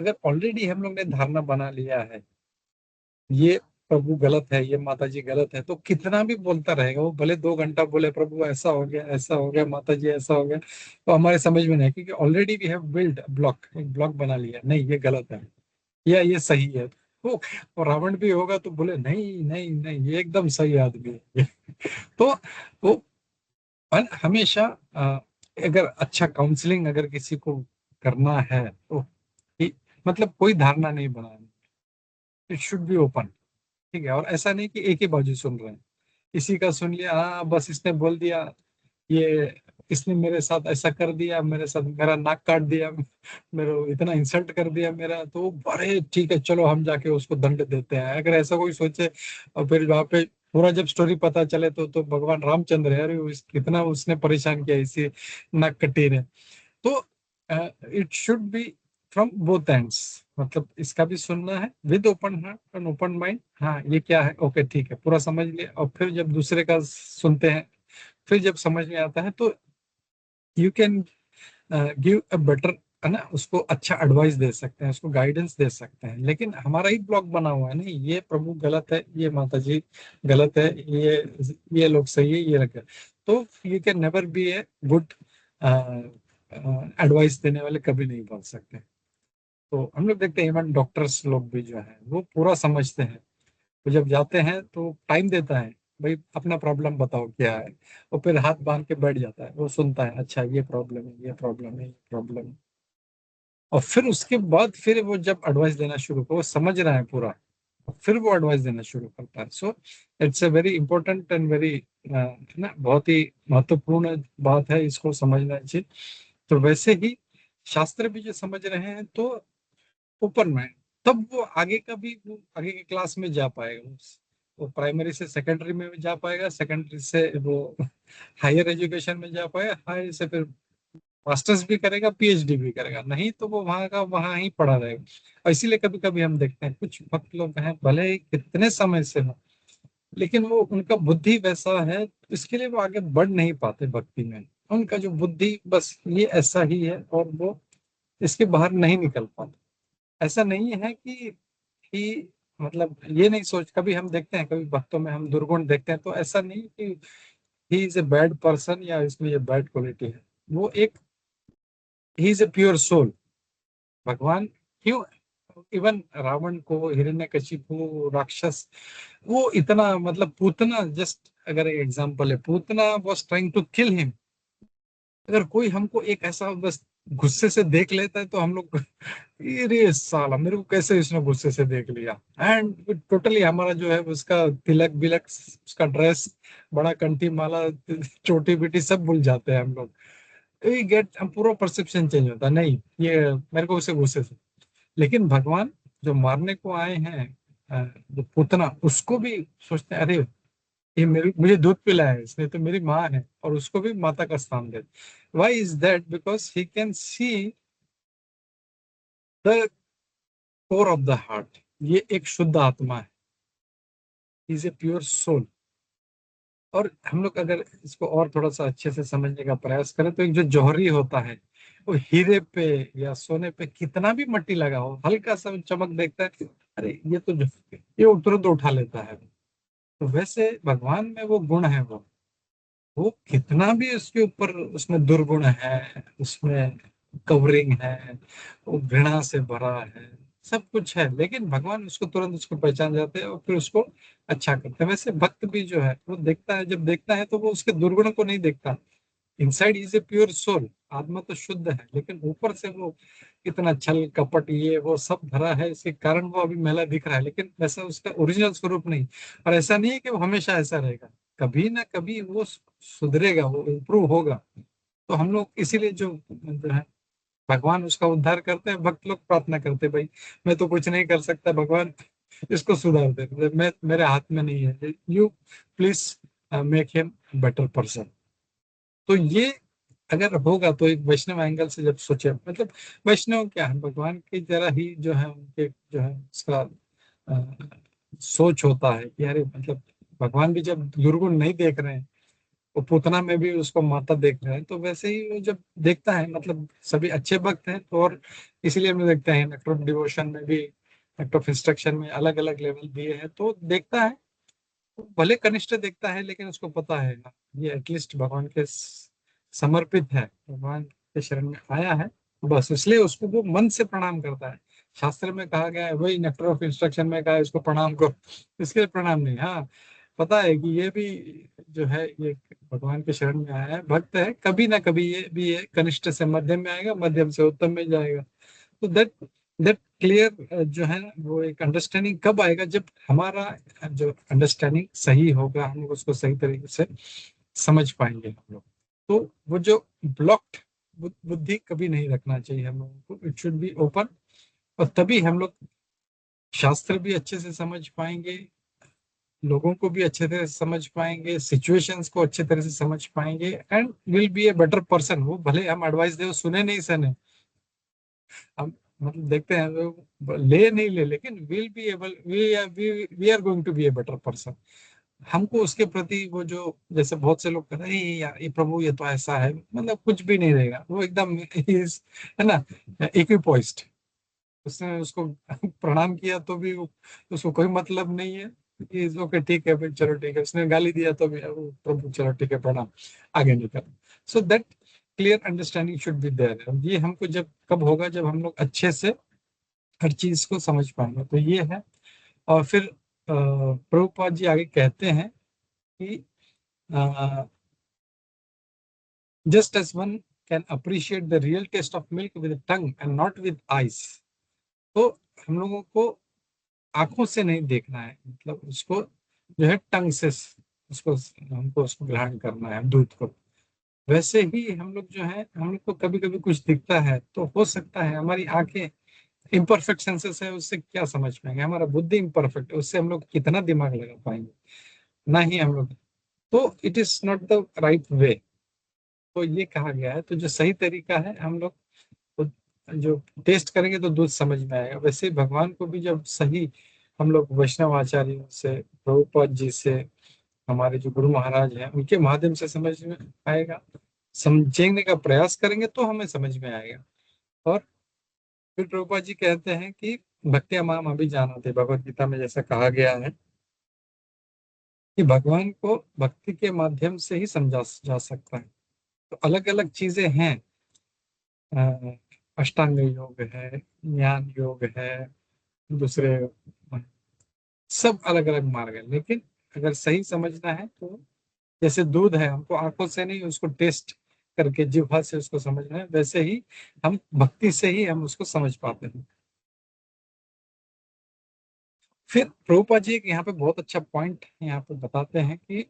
अगर ऑलरेडी हम लोग ने धारणा बना लिया है ये प्रभु गलत है ये माता जी गलत है तो कितना भी बोलता रहेगा वो भले 2 घंटा बोले प्रभु ऐसा हो गया माता जी ऐसा हो गया तो हमारे समझ में नहीं क्योंकि already we have build block एक ब्लॉक बना लिया नहीं ये गलत है या ये सही है. तो और रावण भी होगा तो बोले नहीं नहीं नहीं ये एकदम सही आदमी है. तो वो हमेशा अगर अच्छा काउंसलिंग अगर किसी को करना है तो मतलब कोई धारणा नहीं बनानी. It should be open. ठीक है, और ऐसा नहीं कि एक ही बाजू सुन रहे हैं, किसी का सुन लिया, हाँ बस इसने बोल दिया, ये इसने मेरे साथ ऐसा कर दिया, मेरे साथ मेरा नाक काट दिया, मेरे इतना इंसल्ट कर दिया मेरा, तो बड़े ठीक है चलो हम जाके उसको दंड देते हैं, अगर ऐसा कोई सोचे। और फिर वहां पे पूरा जब स्टोरी पता चले तो भगवान रामचंद्र है, अरे कितना उसने परेशान किया इसी नाक कटी ने। तो it should be from both ends, मतलब इसका भी सुनना है with open heart and open mind, हाँ ये क्या है, ओके ठीक है पूरा समझ लिया, और फिर जब दूसरे का सुनते हैं, फिर जब समझ में आता है तो you can give a better, है ना, उसको अच्छा एडवाइस दे सकते हैं, उसको गाइडेंस दे सकते हैं। लेकिन हमारा ही ब्लॉग बना हुआ है, नहीं ये प्रभु गलत है, ये माता जी गलत है, ये लोग सही है, ये रखे, तो you can never be a good advice देने वाले, कभी नहीं बन सकते। तो हम लोग देखते हैं इवन डॉक्टर्स लोग भी जो है वो पूरा समझते हैं, तो जब जाते हैं तो टाइम देता है, भाई अपना प्रॉब्लम बताओ क्या है, और फिर हाथ बांध के बैठ जाता है, वो सुनता है, अच्छा ये प्रॉब्लम है, ये प्रॉब्लम है, ये प्रॉब्लम है, और फिर उसके बाद फिर वो जब एडवाइस देना शुरू को, वो समझ रहा है पूरा, फिर वो एडवाइस देना शुरू करता है। So it's a very important and very, ना, बहुत ही महत्वपूर्ण बात है, इसको समझना चाहिए। तो वैसे ही शास्त्र भी जो समझ रहे हैं तो ऊपर में, तब वो आगे का भी, वो आगे की क्लास में जा पाएगा, वो प्राइमरी से सेकेंडरी में भी जा पाएगा, सेकेंडरी से वो हायर एजुकेशन में जा पाएगा, हायर से फिर मास्टर्स भी करेगा, पीएचडी भी करेगा, नहीं तो वो वहां का वहां ही पड़ा रहेगा। और इसीलिए कभी कभी हम देखते हैं कुछ भक्त लोग हैं, भले ही कितने समय से हो, लेकिन वो उनका बुद्धि वैसा है, इसके लिए वो आगे बढ़ नहीं पाते भक्ति में, उनका जो बुद्धि बस ये ऐसा ही है, और वो इसके बाहर नहीं निकल पाते। ऐसा नहीं है कि मतलब ये नहीं सोच, कभी हम देखते हैं कभी भक्तों में हम दुर्गुण देखते हैं, तो ऐसा नहीं कि he is a bad person या इसमें ये बैड क्वालिटी है, वो एक, he is a pure soul. भगवान क्यों, इवन रावण को, हिरण्यकशिपु राक्षस, वो इतना, मतलब पूतना, जस्ट अगर एक एग्जांपल है, Putana was trying to kill him. अगर कोई हमको एक ऐसा बस गुस्से से देख लेता है तो हम लोग, अरे साला मेरे को कैसे इसने गुस्से से देख लिया, एंड टोटली हमारा जो है उसका तिलक बिलक, उसका ड्रेस, बड़ा कंठी माला, चोटी बिटी सब भूल जाते हैं हम लोग, वी गेट, पूरा परसेप्शन चेंज होता है, नहीं ये मेरे को उसे गुस्से से। लेकिन भगवान जो मारने को आए हैं, जो पूतना, उसको भी सोचते हैं, अरे ये मेरी, मुझे दूध पिलाया है इसने, तो मेरी माँ है, और उसको भी माता का स्थान दे। Why is that, because he can see the core of the heart, ये एक शुद्ध आत्मा है, इज ए प्योर सोल। और हम लोग अगर इसको और थोड़ा सा अच्छे से समझने का प्रयास करें, तो एक जो जौहरी होता है, वो हीरे पे या सोने पे कितना भी मट्टी लगा हो, हल्का सा चमक देखता है, अरे ये तो ये तुरंत उठा लेता है। तो वैसे भगवान में वो गुण है, वो कितना भी उसके ऊपर, उसमें दुर्गुण है, उसमें कवरिंग है, वो घृणा से भरा है, सब कुछ है, लेकिन भगवान उसको तुरंत उसको पहचान जाते हैं और फिर उसको अच्छा करते हैं। वैसे भक्त भी जो है वो देखता है, जब देखता है तो वो उसके दुर्गुण को नहीं देखता, inside is a pure soul, आत्मा तो शुद्ध है, लेकिन ऊपर से वो इतना छल कपट ये वो सब भरा है, इसके कारण वो अभी मैला दिख रहा है, लेकिन वैसा उसका ओरिजिनल स्वरूप नहीं। और ऐसा नहीं है कि वो हमेशा ऐसा रहेगा, कभी ना कभी वो सुधरेगा, वो इम्प्रूव होगा। तो हम लोग इसीलिए जो है, भगवान उसका उद्धार करते हैं, भक्त लोग प्रार्थना करते हैं, भाई मैं तो कुछ नहीं कर सकता, भगवान इसको सुधार दे, मैं, मेरे हाथ में नहीं है, you please make him better person. तो ये अगर होगा तो एक वैष्णव एंगल से जब सोचे, मतलब वैष्णव क्या है, भगवान की तरह ही जो है, उनके जो है उसका अ, सोच होता है कि अरे मतलब भगवान भी जब दुर्गुण नहीं देख रहे हैं, वो पूतना में भी उसको माता देख रहे हैं, तो वैसे ही वो जब देखता है, मतलब सभी अच्छे भक्त हैं तो, और इसीलिए हम देखते हैं नेक्टर ऑफ डिवोशन में भी, नेक्टर ऑफ इंस्ट्रक्शन में अलग अलग लेवल दिए हैं, तो देखता है, भले कनिष्ठ देखता है, लेकिन उसको पता है ना, ये एटलीस्ट भगवान के समर्पित है, भगवान के शरण में आया है, बस इसलिए उसको वो मन से प्रणाम करता है। शास्त्र में कहा गया है, वही नेक्टर ऑफ इंस्ट्रक्शन में कहा है इसको प्रणाम करो, इसके लिए प्रणाम नहीं, हाँ पता है कि ये भी जो है ये भगवान के शरण में आया है, भक्त है, कभी ना कभी ये भी ये कनिष्ठ से मध्यम में आएगा, मध्यम से उत्तम में जाएगा। तो दैट दैट क्लियर जो है ना, वो एक अंडरस्टैंडिंग कब आएगा, जब हमारा जो अंडरस्टैंडिंग सही होगा, हम उसको सही तरीके से समझ पाएंगे हम लोग। तो वो जो ब्लॉक्ड बुद्धि कभी नहीं रखना चाहिए हम लोगों को, इट शुड बी ओपन। और तभी हम लोग शास्त्र भी अच्छे से समझ पाएंगे, लोगों को भी अच्छे तरह से समझ पाएंगे, सिचुएशंस को अच्छे तरह से समझ पाएंगे, and will be a better person. वो भले हम एडवाइस दे, सुने नहीं सने, हम मतलब देखते हैं वो ले नहीं ले, लेकिन will be able, we are going to be a better person. हमको उसके प्रति वो जो, जैसे बहुत से लोग कहते हैं, "नहीं यार, ये प्रभु ये तो ऐसा है", मतलब कुछ भी नहीं रहेगा वो, एकदम है ना, इक्विपॉइस्ड। उसने उसको प्रणाम किया तो भी उसको कोई मतलब नहीं है। ओके ठीक है भाई, चलो ठीक है। उसने गाली दिया तो भी "ओ, प्रभु चलो ठीक है, प्रणाम, आगे निकल"। So that clear understanding should be there. ये हमको जब कब होगा, जब हम लोग अच्छे से हर चीज को समझ पाएंगे, तो ये है। और फिर प्रभुपाद जी आगे कहते हैं कि just as one can appreciate the real taste of milk with tongue and not with eyes. तो हम लोगों को आंखों से नहीं देखना है, मतलब उसको जो है टंग से उसको, हमको उसको ग्रहण करना है दूध को। वैसे ही हम लोग जो है, हम लोग को कभी कभी कुछ दिखता है तो हो सकता है हमारी आंखें इम्परफेक्ट सेंसेस है, उससे क्या समझ पाएंगे, हमारा बुद्धि इम्परफेक्ट है, उससे हम लोग कितना दिमाग लगा पाएंगे, ना ही हम लोग। तो it is not the right way. तो ये कहा गया है, तो जो सही तरीका है, हम लोग तो जो टेस्ट करेंगे तो दूध समझ में आएगा। वैसे ही भगवान को भी जब सही हम लोग वैष्णव आचार्यों से, प्रभुपाद जी से, हमारे जो गुरु महाराज हैं उनके माध्यम से समझ में आएगा, समझने का प्रयास करेंगे तो हमें समझ में आएगा। और फिर प्रभुपाद जी कहते हैं कि भक्ति माम अभी जानते, भगवत गीता में जैसा कहा गया है कि भगवान को भक्ति के माध्यम से ही समझा जा सकता है। तो अलग अलग चीजें हैं, अ, अष्टांग योग है, ज्ञान योग है, दूसरे सब अलग अलग मार्ग है। लेकिन अगर सही समझना है तो जैसे दूध है, हमको आंखों से नहीं, उसको टेस्ट करके जिह्वा से उसको समझना है, वैसे ही हम भक्ति से ही हम उसको समझ पाते हैं। फिर प्रभुपाद जी यहाँ पे बहुत अच्छा पॉइंट यहाँ पे बताते हैं कि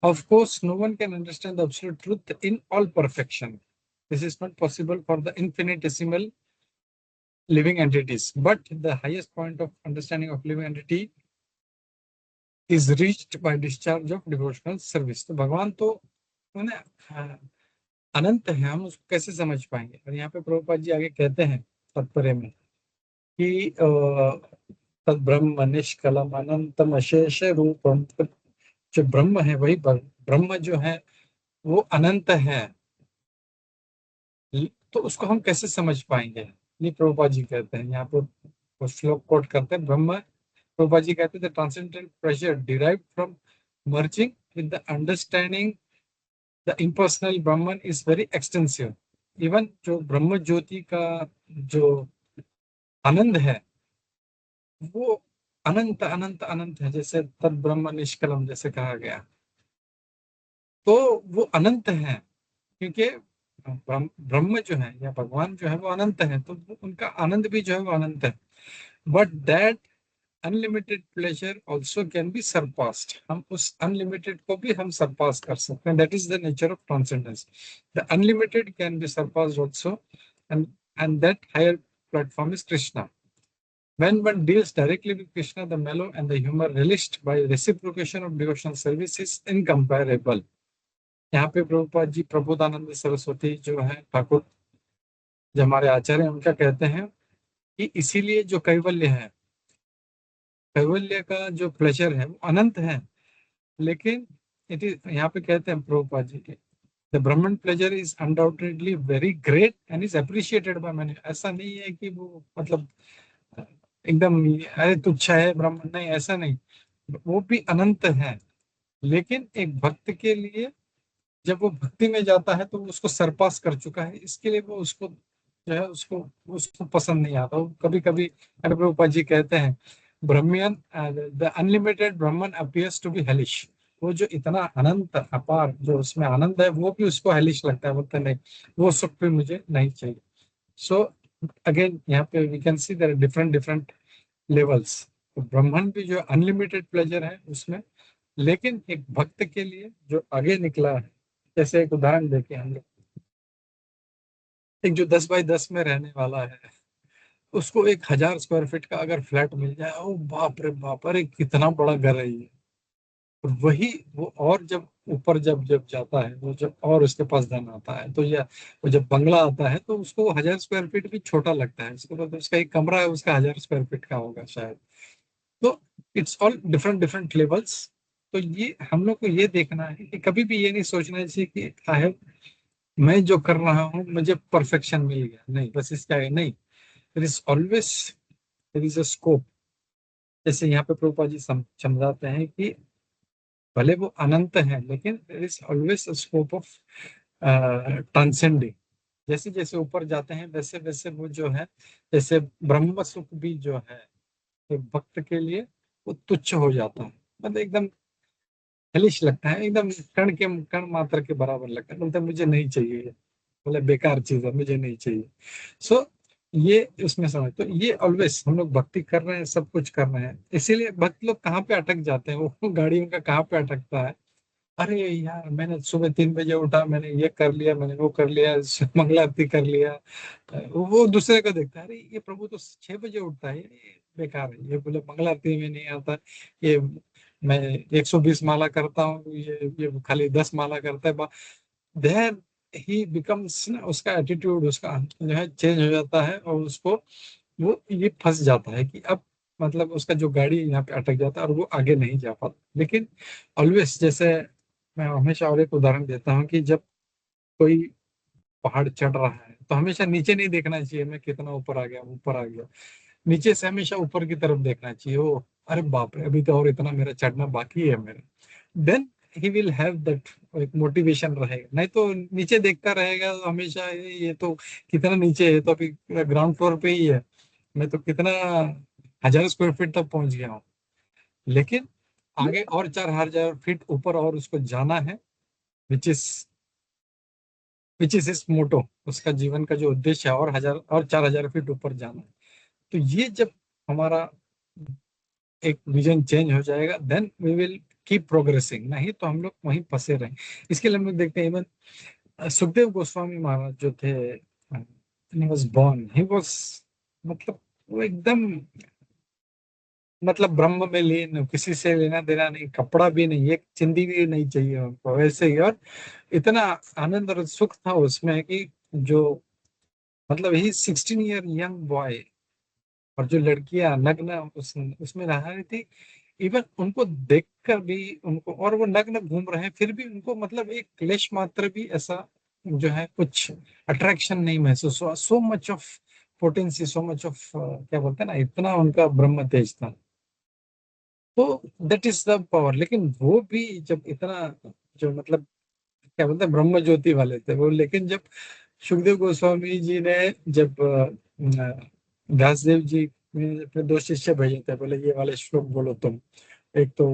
of course no one can understand the absolute truth in all perfection. This is not possible for the infinitesimal living entities, but the highest point of understanding of living entity is reached by discharge of devotional service। तो भगवान तो मैंने अनंत है, हम उसको कैसे समझ पाएंगे। और यहाँ पे प्रभुपाद जी आगे कहते हैं तात्पर्य में कि तद ब्रह्म निष्कलम अनंतम अशेष रूपम। जो ब्रह्म है वही ब्रह्म जो है वो अनंत है। तो उसको हम कैसे समझ पाएंगे, ये प्रभुपाद जी कहते हैं। यहाँ पे वो श्लोक कोट करते हैं, ब्रह्म, प्रभुपाद जी कहते हैं the transcendental pressure derived from merging with the understanding the impersonal Brahman is very extensive. Even जो ब्रह्म ज्योति का जो आनंद है वो अनंत अनंत अनंत है, जैसे तद ब्रह्म निष्कलम जैसे कहा गया, तो वो अनंत है। क्योंकि ब्रह्म जो है या भगवान जो है वो अनंत है, तो उनका आनंद भी जो है वो अनंत है। But that unlimited pleasure also can be surpassed. हम उस अनलिमिटेड को भी हम सरपास कर सकते हैं। That is the nature of transcendence. The unlimited can be surpassed also, and that higher platform is Krishna. When one deals directly with Krishna, the mellow and the humor relished by reciprocation of devotional service is incomparable। यहाँ पे प्रभुपाद जी प्रबोधानंद सरस्वती जो है ठाकुर, जो हमारे आचार्य हैं, उनका कहते हैं कि इसीलिए जो कैवल्य है, कैवल्य का जो प्लेजर है वो अनंत है। लेकिन इट इज, यहाँ पे कहते हैं प्रभुपाद जी के, the Brahman pleasure is undoubtedly very great and is appreciated by many. ऐसा नहीं है कि वो मतलब एकदम अरे तुच्छ है ब्रह्मन, नहीं, ऐसा नहीं, वो भी अनंत है। लेकिन एक भक्त के लिए जब वो भक्ति में जाता है तो वो उसको सरपास कर चुका है, इसके लिए वो उसको जो है उसको उसको पसंद नहीं आता। वो कभी कभी प्रभुपाद जी कहते हैं Brahman the unlimited Brahman appears to be hellish. वो जो इतना अनंत अपार जो उसमें आनंद है वो भी उसको हेलिश लगता है, बोलते नहीं, वो सुख भी मुझे नहीं चाहिए। सो अगेन यहाँ पे we can see there different different levels. तो ब्रह्मांड भी जो अनलिमिटेड प्लेजर है उसमें, लेकिन एक भक्त के लिए जो आगे निकला है, जैसे एक उदाहरण देके हम लोग, एक जो 10 बाई 10 में रहने वाला है, उसको एक 1000 स्क्वायर फीट का अगर फ्लैट मिल जाए, ओ बाप रे बाप, अरे कितना बड़ा घर है ये। और वही वो, और जब ऊपर जब जब जाता है वो, जब और उसके पास धन आता है तो, या वो जब बंगला आता है तो उसको 1000 स्क्वायर फीट भी छोटा लगता है उसको, तो उसका एक कमरा है उसका 1000 स्क्वायर फीट का होगा शायद। तो it's all different different levels. तो ये हम लोग को ये देखना है कि कभी भी ये नहीं सोचना चाहिए कि आई हैव, मैं जो कर रहा हूँ मुझे परफेक्शन मिल गया, नहीं, बस इसका है नहीं। There is always, there is a scope. जैसे यहाँ पे प्रभुपाद जी समझाते हैं कि भले वो अनंत है, लेकिन there is always a scope of transcending. जैसे जैसे ऊपर जाते हैं वैसे वैसे वो जो है, जैसे ब्रह्म सुख भी जो है एक भक्त के लिए वो तुच्छ हो जाता है, मतलब एकदम हेलिश लगता है, एकदम कण मात्र के बराबर लगता है, बोलते हैं, मुझे नहीं चाहिए ये, बोले बेकार चीज है, मुझे नहीं चाहिए। सो ये उसमें समझ, तो ये ऑलवेज हम लोग भक्ति कर रहे हैं, सब कुछ कर रहे हैं, इसीलिए भक्त लोग कहाँ पे अटक जाते हैं, वो गाड़ियों का कहाँ पे अटकता है। अरे यार, मैंने सुबह 3 बजे उठा, मैंने ये कर लिया, मैंने वो कर लिया, मंगला आरती कर लिया। वो दूसरे को देखता है, अरे ये प्रभु तो 6 बजे उठता है, ये बेकार है, ये बोले मंगला आरती में नहीं आता, ये मैं 120 माला करता हूँ, ये खाली 10 माला करता है। देयर ही बिकम्स, उसका एटीट्यूड, उसका जो है चेंज हो जाता है, और उसको वो ये फंस जाता है कि अब, मतलब उसका जो गाड़ी यहाँ पे अटक जाता है और वो आगे नहीं जा पाता। लेकिन ऑलवेज, जैसे मैं हमेशा और एक उदाहरण देता हूँ कि जब कोई पहाड़ चढ़ रहा है तो हमेशा नीचे नहीं देखना चाहिए मैं कितना ऊपर आ गया, ऊपर आ गया। नीचे से हमेशा ऊपर की तरफ देखना चाहिए, ओ अरे बाप रे, अभी तो और इतना मेरा चढ़ना बाकी है मेरा। Then he will have that, एक मोटिवेशन रहेगा। नहीं तो नीचे देखता रहेगा तो हमेशा ये तो कितना नीचे है, तो अभी ग्राउंड फ्लोर पे ही है, मैं तो कितना 1000 स्क्वायर फीट तक पहुंच गया हूँ। लेकिन आगे और 4000 फीट ऊपर और उसको जाना है, विच इज इस मोटो, उसका जीवन का जो उद्देश्य है, और 4000 फीट ऊपर जाना है। तो ये जब हमारा एक विजन चेंज हो जाएगा, then we will keep progressing, नहीं तो हम लोग वहीं फंसे रहें। इसके लिए हम लोग देखते हैं, इवन सुखदेव गोस्वामी महाराज जो थे, he was born, he was, मतलब वो एकदम, मतलब ब्रह्म में लीन, किसी से लेना देना नहीं, कपड़ा भी नहीं, एक चिंदी भी नहीं चाहिए उनको, वैसे ही। और इतना आनंद और सुख था उसमें कि जो, मतलब ही 16 ईयर यंग बॉय, और जो लड़कियां नग्न उसमें रह रही थी, इवन उनको देखकर भी, उनको, और वो नग्न घूम रहे हैं फिर भी उनको, मतलब एक क्लेश मात्र भी ऐसा जो है कुछ अट्रैक्शन नहीं महसूस हुआ। So much of potency, so much of, क्या बोलते हैं ना, इतना उनका ब्रह्म तेज था। तो दैट इज द पावर। लेकिन वो भी जब इतना, जो मतलब क्या बोलते हैं, ब्रह्म ज्योति वाले थे वो, लेकिन जब सुखदेव गोस्वामी जी ने, जब व्यासदेव जी ने अपने दो शिष्य भेजे थे, बोले ये वाले श्लोक बोलो तुम, एक तो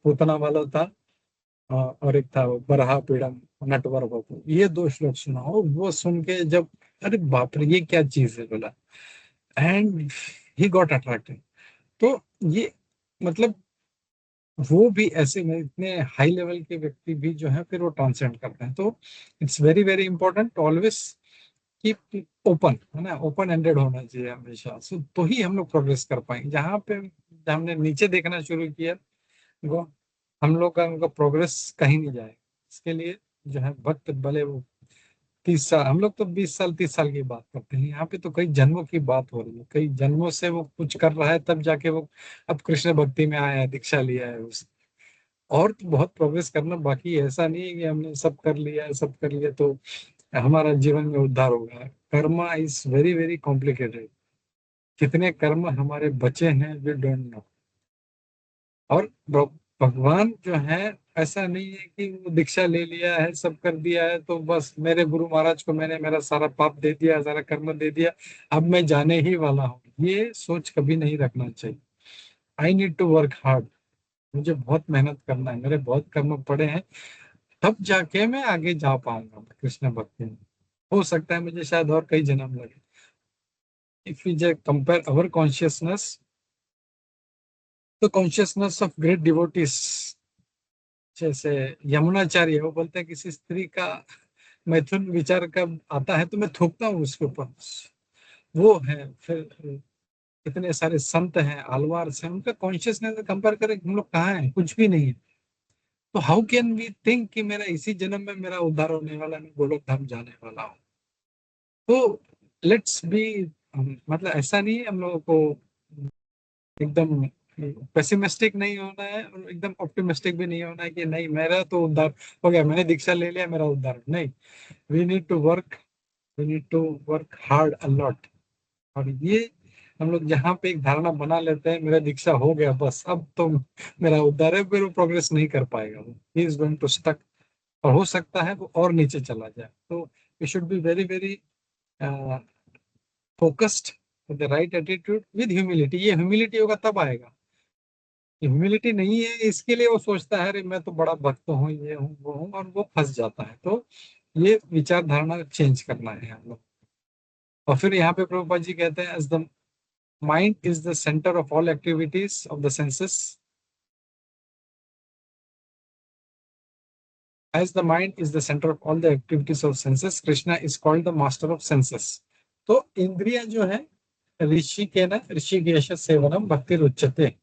पूतना वाला था, और एक था वो बरहा पीड़म नटवर बपू, ये दो श्लोक सुनाओ। वो सुन के जब, अरे बाप रे, ये क्या चीज है बोला, एंड ही गॉट अट्रैक्टेड। तो ये, मतलब वो भी ऐसे में इतने हाई लेवल के व्यक्ति भी जो है फिर वो ट्रांसेंड करते हैं। तो it's very very important always keep open, है ना, ओपन एंडेड होना चाहिए हमेशा। तो ही हम लोग प्रोग्रेस कर पाएंगे। जहाँ पे हमने नीचे देखना शुरू किया, वो हम लोग का उनका प्रोग्रेस कहीं नहीं जाएगा। इसके लिए जो है वक्त भले वो 30 साल, हम लोग तो 20 साल 30 साल की बात करते हैं, यहाँ पे तो कई जन्मों की बात हो रही है, कई जन्मों से वो कुछ कर रहा है तब जाके वो अब कृष्ण भक्ति में आया है, दीक्षा लिया है उस। और तो बहुत प्रोग्रेस करना बाकी है, ऐसा नहीं है कि हमने सब कर लिया है, सब कर लिया तो हमारा जीवन में उद्धार होगा। Karma is very very complicated. कितने कर्म हमारे बचे हैं वी डोंट नो। और भगवान जो है, ऐसा नहीं है कि वो दीक्षा ले लिया है, सब कर दिया है, तो बस मेरे गुरु महाराज को मैंने मेरा सारा पाप दे दिया, सारा कर्म दे दिया, अब मैं जाने ही वाला हूँ, ये सोच कभी नहीं रखना चाहिए। I need to work hard, मुझे बहुत मेहनत करना है, मेरे बहुत कर्म पड़े हैं, तब जाके मैं आगे जा पाऊंगा कृष्ण भक्ति में। हो सकता है मुझे शायद और कई जन्म लगे, if we just compare our consciousness, the consciousness of great devotees, जैसे यमुनाचार्य, वो बोलते हैं किसी स्त्री का मैथुन विचार कब आता है तो मैं थूकता हूँ उसके ऊपर, वो है। फिर इतने सारे संत हैं, आलवार हैं, उनका कॉन्शियसनेस कंपेयर करें हम लोग कहाँ हैं, कुछ भी नहीं है। तो हाउ कैन वी थिंक कि मेरा इसी जन्म में मेरा उद्धार होने वाला, मैं गोलोक धाम जाने वाला हूँ। तो लेट्स बी, मतलब ऐसा नहीं है हम लोगों को एकदम पेसिमिस्टिक नहीं होना है और एकदम ऑप्टिमिस्टिक भी नहीं होना है कि नहीं मेरा तो उद्धार हो गया, मैंने दीक्षा ले लिया, मेरा उद्धार नहीं। We need to work, we need to work hard a lot. और ये हम लोग जहाँ पे एक धारणा बना लेते हैं मेरा दीक्षा हो गया बस अब तो मेरा उद्धार है, फिर वो प्रोग्रेस नहीं कर पाएगा, वो he is going to stuck. और हो सकता है वो और नीचे चला जाए। तो we should be very very focused with the right attitude with humility. ये ह्यूमिलिटी होगा तब आएगा, ह्यूमिलिटी नहीं है इसके लिए वो सोचता है अरे मैं तो बड़ा भक्त हूँ, ये हूँ वो हूँ, और वो फंस जाता है। तो ये विचार धारणा चेंज करना है हम लोग। और फिर यहाँ पे प्रभुपाद जी कहते हैं as the mind is the centre of all activities of the senses, as the mind is the center of all the activities of senses, Krishna is called the master of senses। तो इंद्रिया जो है ऋषि के न ऋषिकेश सेवनम भक्ति रुच्यते।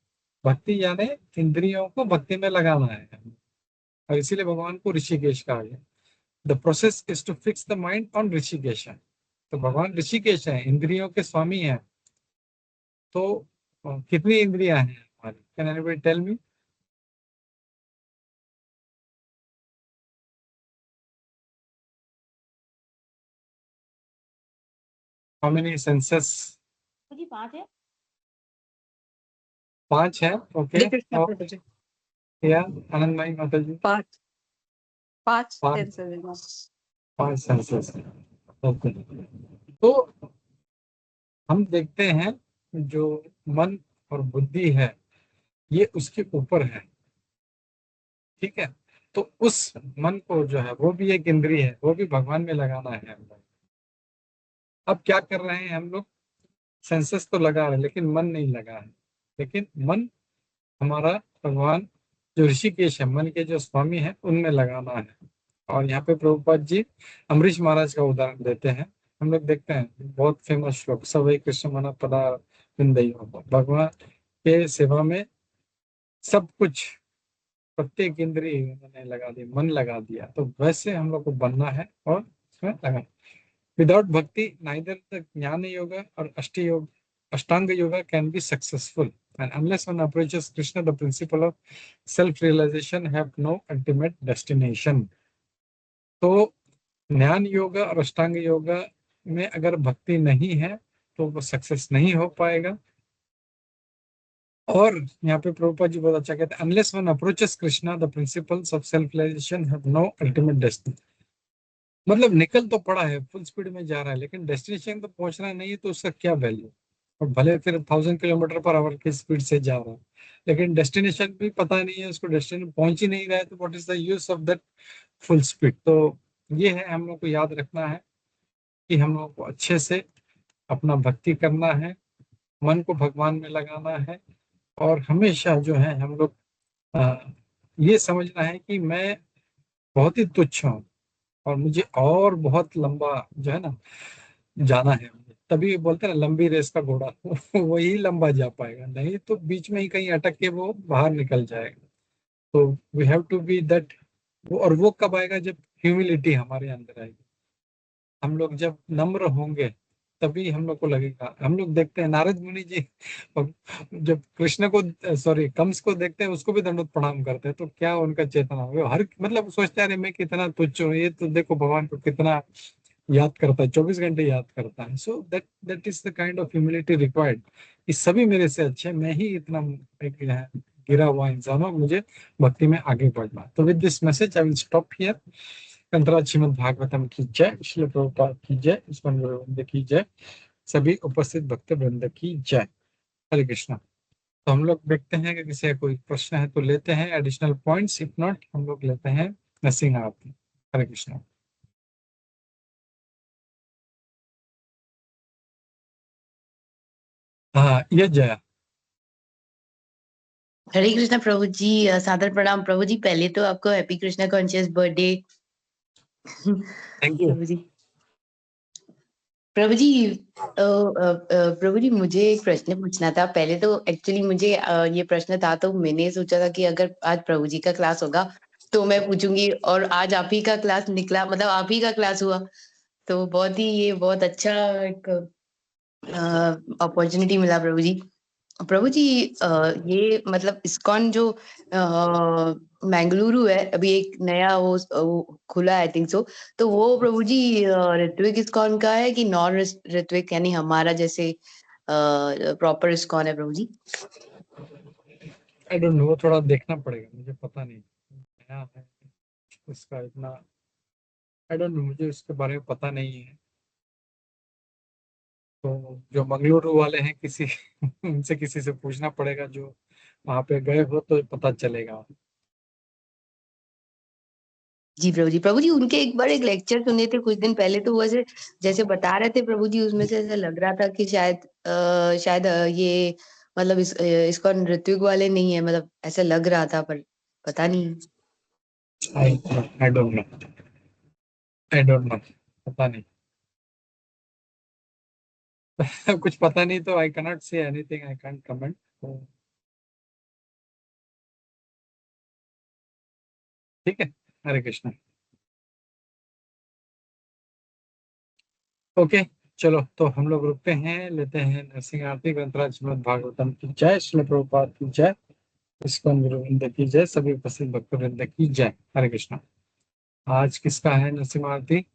भक्ति यानी इंद्रियों को भक्ति में लगाना है, और इसीलिए भगवान को ऋषिकेश कहा गया। The process is to fix the mind on Hrishikesh. तो भगवान ऋषिकेश है, इंद्रियों के स्वामी हैं। तो कितनी इंद्रियां हैं हमारी, can anybody tell me? How many senses? जी 5 है। 5 है, ओके। हरे कृष्ण प्रभु जी। या आनंदमयी माता जी? 5 5 5 सेंसेस। 5 senses, okay. तो हम देखते हैं जो मन और बुद्धि है ये उसके ऊपर है, ठीक है। तो उस मन को जो है वो भी एक इंद्रिय है, वो भी भगवान में लगाना है हम लोग। अब क्या कर रहे हैं हम लोग, सेंसेस तो लगा रहे हैं लेकिन मन नहीं लगा है। लेकिन मन हमारा भगवान जो ऋषिकेश है, मन के जो स्वामी है उनमें लगाना है। और यहाँ पे प्रभुपाद जी अमरीश महाराज का उदाहरण देते हैं। हम लोग देखते हैं बहुत फेमस श्लोक, सवै कृष्ण मन पदा विंदयो, भगवान के सेवा में सब कुछ, प्रत्येक इंद्रिय उन्होंने लगा दी, मन लगा दिया। तो वैसे हम लोग को बनना है और इसमें लगा। विदाउट भक्ति नाइदर द ज्ञान योगा और अष्टांग yoga can be successful, and unless one approaches Krishna, the principle of self-realization have no ultimate destination। तो ज्ञान योगा और अष्टांग योगा में अगर भक्ति नहीं है तो वो सक्सेस नहीं हो पाएगा। और यहाँ पे प्रभुपाद जी बहुत अच्छा कहते हैं, unless one approaches Krishna the principles of self realisation have no ultimate destiny. मतलब निकल तो पड़ा है, फुल स्पीड में जा रहा है, लेकिन डेस्टिनेशन तो पहुंचना नहीं है, तो उसका क्या वैल्यू। और भले फिर 1000 किलोमीटर पर आवर की स्पीड से जा रहा है, लेकिन डेस्टिनेशन भी पता नहीं है उसको, डेस्टिनेशन पहुंच ही नहीं रहा है, तो what is the use of that full speed. तो ये है हम लोग को याद रखना है कि हम लोग को अच्छे से अपना भक्ति करना है, मन को भगवान में लगाना है। और हमेशा जो है हम लोग ये समझना है कि मैं बहुत ही तुच्छ हूँ और मुझे और बहुत लंबा जो है ना जाना है। तभी बोलते हैं ना लंबी रेस का घोड़ा वही लंबा जा पाएगा, नहीं तो बीच में ही कहीं अटक के वो बाहर निकल जाएगा। तो we have to be that. और वो कब आएगा, जब ह्यूमिलिटी हमारे अंदर आएगी, हम लोग जब नम्र होंगे तभी हम लोग को लगेगा। हम लोग देखते हैं नारद मुनि जी जब कृष्ण को, सॉरी कंस को देखते हैं, उसको भी दंडवत प्रणाम करते हैं, तो क्या उनका चेतना, वो हर मतलब सोचते हैं अरे मैं कितना तुच्छ हूँ, ये तो देखो भगवान को कितना याद करता है, 24 घंटे याद करता है। So that that is the kind of humility required. ये सभी मेरे से अच्छे, मैं ही इतना एक गिरा हुआ इंसान हूँ, मुझे भक्ति में आगे बढ़ना। तो with this message I will stop here. कंतरा श्रीमद भागवतम की जय, श्री प्रभुपाद की जय, स्मरण वृंद की जय, सभी उपस्थित भक्त वृंद की जय। हरे कृष्णा। तो हम लोग देखते हैं कि किसी का कोई प्रश्न है तो लेते हैं एडिशनल पॉइंट्स, इफ नॉट हम लोग लेते हैं नरसिंह आरती। हरे कृष्णा। हाँ ये जया। हरे कृष्णा प्रभु जी, सादर प्रणाम प्रभु जी। पहले तो आपको happy Krishna conscious birthday thank you. प्रभु जी। प्रभु जी प्रभु जी, मुझे एक प्रश्न पूछना था। पहले तो एक्चुअली मुझे ये प्रश्न था, तो मैंने सोचा था कि अगर आज प्रभु जी का क्लास होगा तो मैं पूछूंगी, और आज आप ही का क्लास निकला, मतलब आप ही का क्लास हुआ, तो बहुत ही ये बहुत अच्छा एक अपॉर्चुनिटी मिला प्रभु जी। प्रभु जी, ये मतलब इस्कॉन जो मंगलुरु है, अभी एक नया वो खुला है आई थिंक सो, तो वो प्रभु जी ऋत्विक इस्कॉन का है कि नॉन ऋत्विक, यानी हमारा जैसे प्रॉपर इस्कॉन है प्रभु जी? आई डोंट नो, थोड़ा देखना पड़ेगा, मुझे पता नहीं, नया है इसका इतना, आई डोंट नो, मुझे इसके बारे में पता नहीं है। तो जो मंगलुरु वाले हैं, किसी उनसे किसी से पूछना पड़ेगा, जो वहां पे गए हो तो पता चलेगा। जी प्रभु जी। प्रभु जी, उनके एक बार एक लेक्चर सुने थे कुछ दिन पहले, तो वो ऐसे जैसे बता रहे थे प्रभु जी, उसमें से ऐसा लग रहा था कि शायद ये मतलब इसको ऋत्विक वाले नहीं है, मतलब ऐसा लग रहा था, पर पता नहीं। I don't know, I don't know, पता नहीं। कुछ पता नहीं तो I cannot say anything, I can't comment. ठीक है, हरे कृष्णा। ओके, चलो तो हम लोग रुकते हैं, लेते हैं नरसिंह आरती। ग्रंथराज श्रीमद् भागवतम की जय, श्रील प्रभुपाद की जय, इस्कॉन गुरु वृंद की जय, सभी उपस्थित भक्त वृंद की जय। हरे कृष्णा। आज किसका है नरसिंह आरती?